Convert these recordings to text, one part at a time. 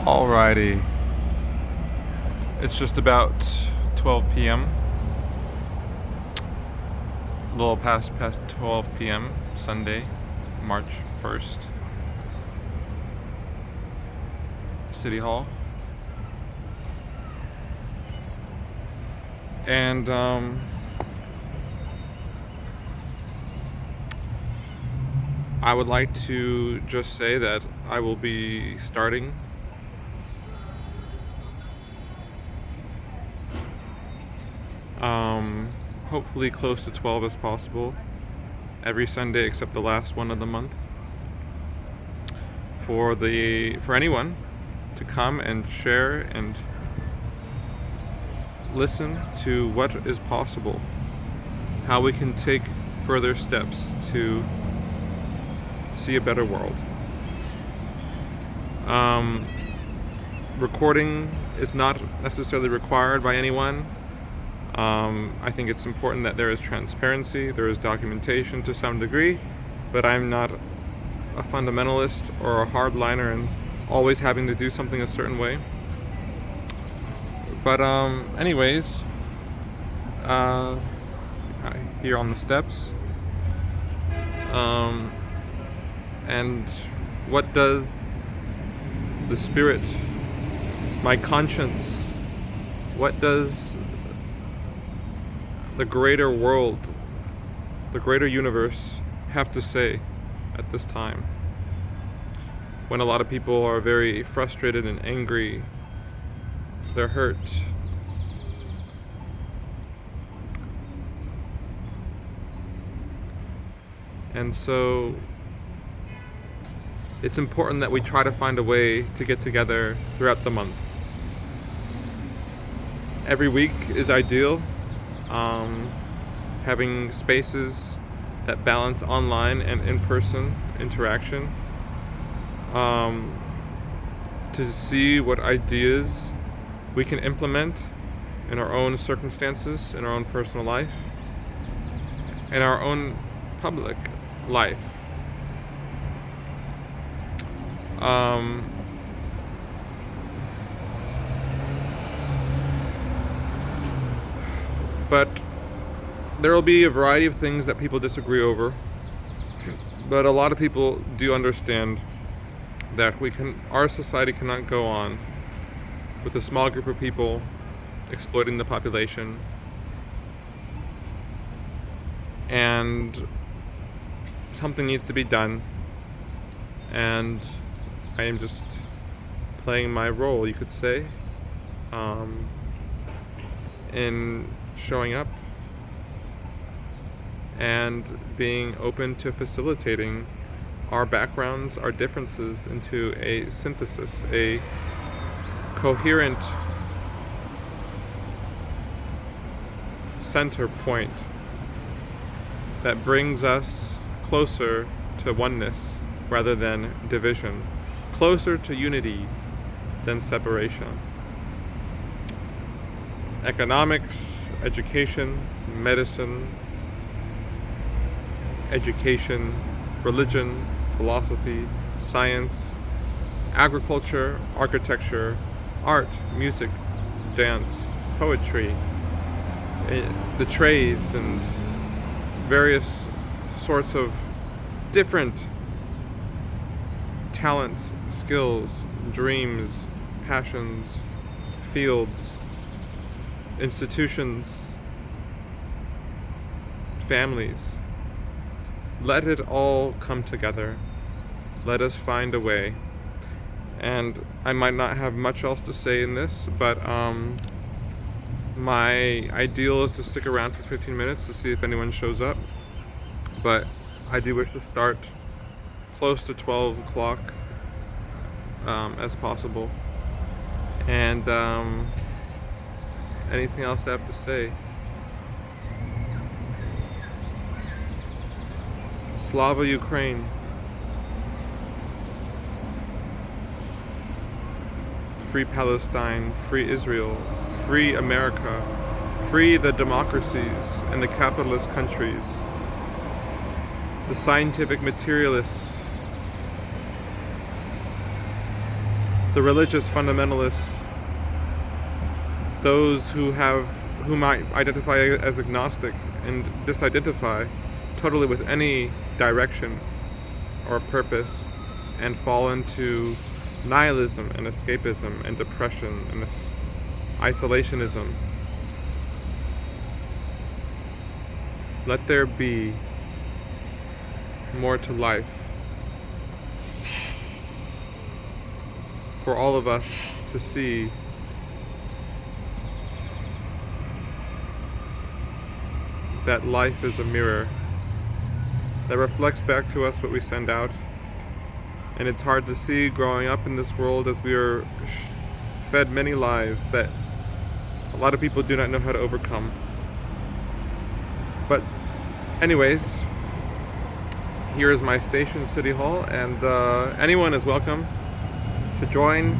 Alrighty, it's just about 12 p.m. A little past 12 p.m. Sunday, March 1st. City Hall. And I would like to just say that I will be starting hopefully close to 12 as possible every Sunday except the last one of the month for anyone to come and share and listen to what is possible, how we can take further steps to see a better world. Recording is not necessarily required by anyone. I think it's important that there is transparency, there is documentation to some degree, but I'm not a fundamentalist or a hardliner and always having to do something a certain way. But anyways, here on the steps, and what does the spirit, my conscience, what does the greater world, the greater universe have to say at this time? When a lot of people are very frustrated and angry, they're hurt. And so it's important that we try to find a way to get together throughout the month. Every week is ideal. Having spaces that balance online and in-person interaction, to see what ideas we can implement in our own circumstances, in our own personal life, in our own public life. But there will be a variety of things that people disagree over. But a lot of people do understand that our society cannot go on with a small group of people exploiting the population. And something needs to be done. And I am just playing my role, you could say, in showing up and being open to facilitating our backgrounds, our differences into a synthesis, a coherent center point that brings us closer to oneness rather than division, closer to unity than separation. Economics, education, medicine, religion, philosophy, science, agriculture, architecture, art, music, dance, poetry, the trades, and various sorts of different talents, skills, dreams, passions, fields, institutions, families. Let it all come together. Let us find a way. And I might not have much else to say in this, but my ideal is to stick around for 15 minutes to see if anyone shows up. But I do wish to start close to 12 o'clock as possible. And anything else I have to say? Slava Ukraine. Free Palestine, free Israel, free America, free the democracies and the capitalist countries, the scientific materialists, the religious fundamentalists, those who might identify as agnostic and disidentify totally with any direction or purpose, and fall into nihilism and escapism and depression and isolationism. Let there be more to life for all of us to see that life is a mirror that reflects back to us what we send out. And it's hard to see growing up in this world as we are fed many lies that a lot of people do not know how to overcome. But anyways, here is my station, City Hall, and anyone is welcome to join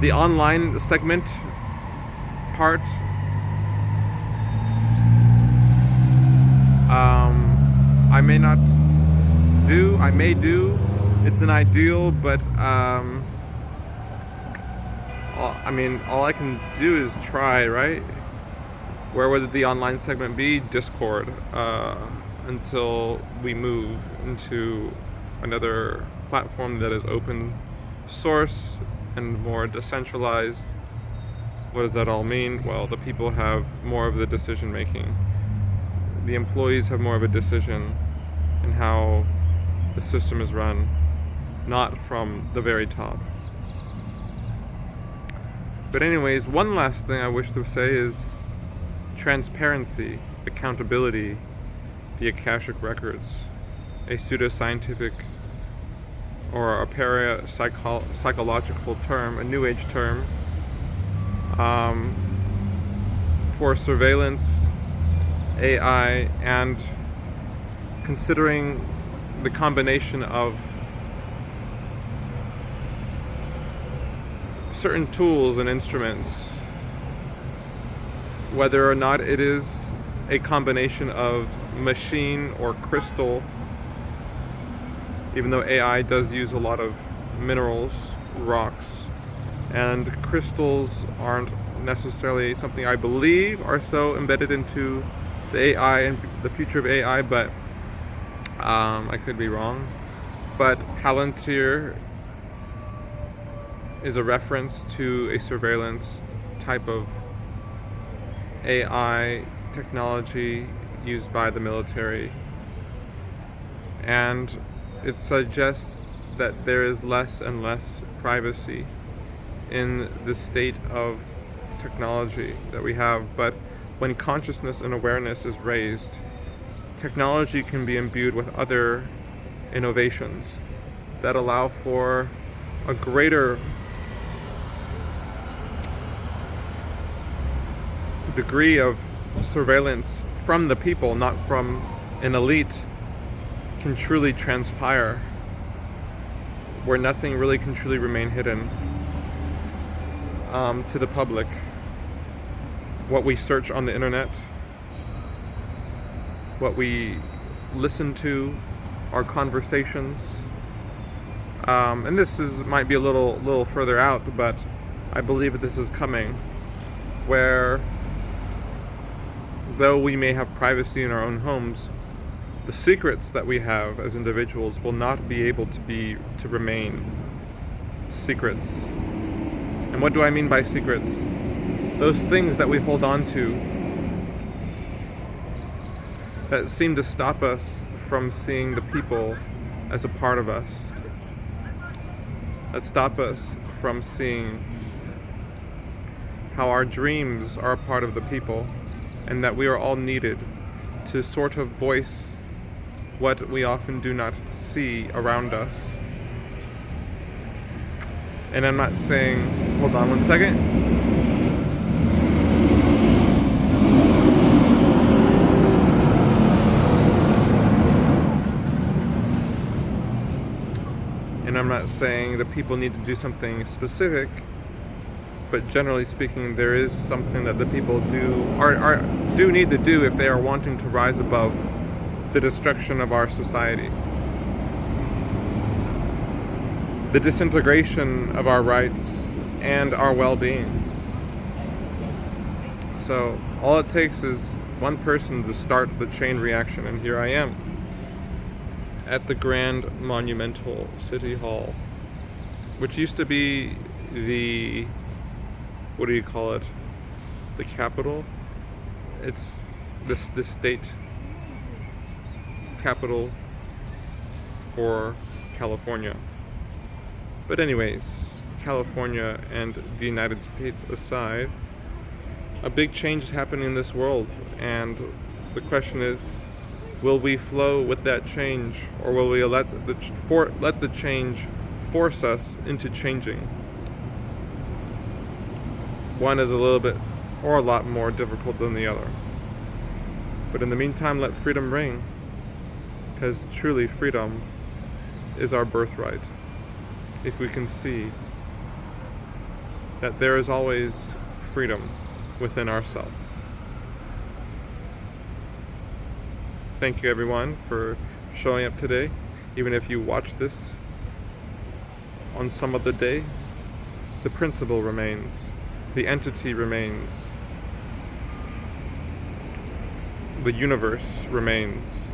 the online segment part. I may do. It's an ideal, but all I can do is try, right? Where would the online segment be? Discord, until we move into another platform that is open source and more decentralized. What does that all mean? Well, the people have more of the decision making. The employees have more of a decision in how the system is run, not from the very top. But anyways, one last thing I wish to say is transparency, accountability, the Akashic Records, a pseudoscientific or a psychological term, a new age term, for surveillance, AI, and considering the combination of certain tools and instruments, whether or not it is a combination of machine or crystal, even though AI does use a lot of minerals, rocks, and crystals aren't necessarily something I believe are so embedded into the AI and the future of AI, but I could be wrong. But Palantir is a reference to a surveillance type of AI technology used by the military, and it suggests that there is less and less privacy in the state of technology that we have. But when consciousness and awareness is raised, technology can be imbued with other innovations that allow for a greater degree of surveillance from the people, not from an elite, can truly transpire, where nothing really can truly remain hidden to the public. What we search on the internet, what we listen to, our conversations, and this might be a little further out, but I believe that this is coming, where though we may have privacy in our own homes, the secrets that we have as individuals will not be able to remain secrets. And what do I mean by secrets? Those things that we hold on to that seem to stop us from seeing the people as a part of us, that stop us from seeing how our dreams are a part of the people, and that we are all needed to sort of voice what we often do not see around us. And I'm not saying, hold on one second. And I'm not saying that people need to do something specific, but generally speaking, there is something that the people do need to do if they are wanting to rise above the destruction of our society. the disintegration of our rights and our well-being. So all it takes is one person to start the chain reaction, and here I am at the Grand Monumental City Hall, which used to be the, what do you call it, the capital? It's the state capital for California. But anyways, California and the United States aside, a big change is happening in this world, and the question is, will we flow with that change, or will we let the change force us into changing? One is a little bit or a lot more difficult than the other. But in the meantime, let freedom ring, because truly freedom is our birthright. If we can see that there is always freedom within ourselves. Thank you everyone for showing up today. Even if you watch this on some other day, the principle remains, the entity remains, the universe remains.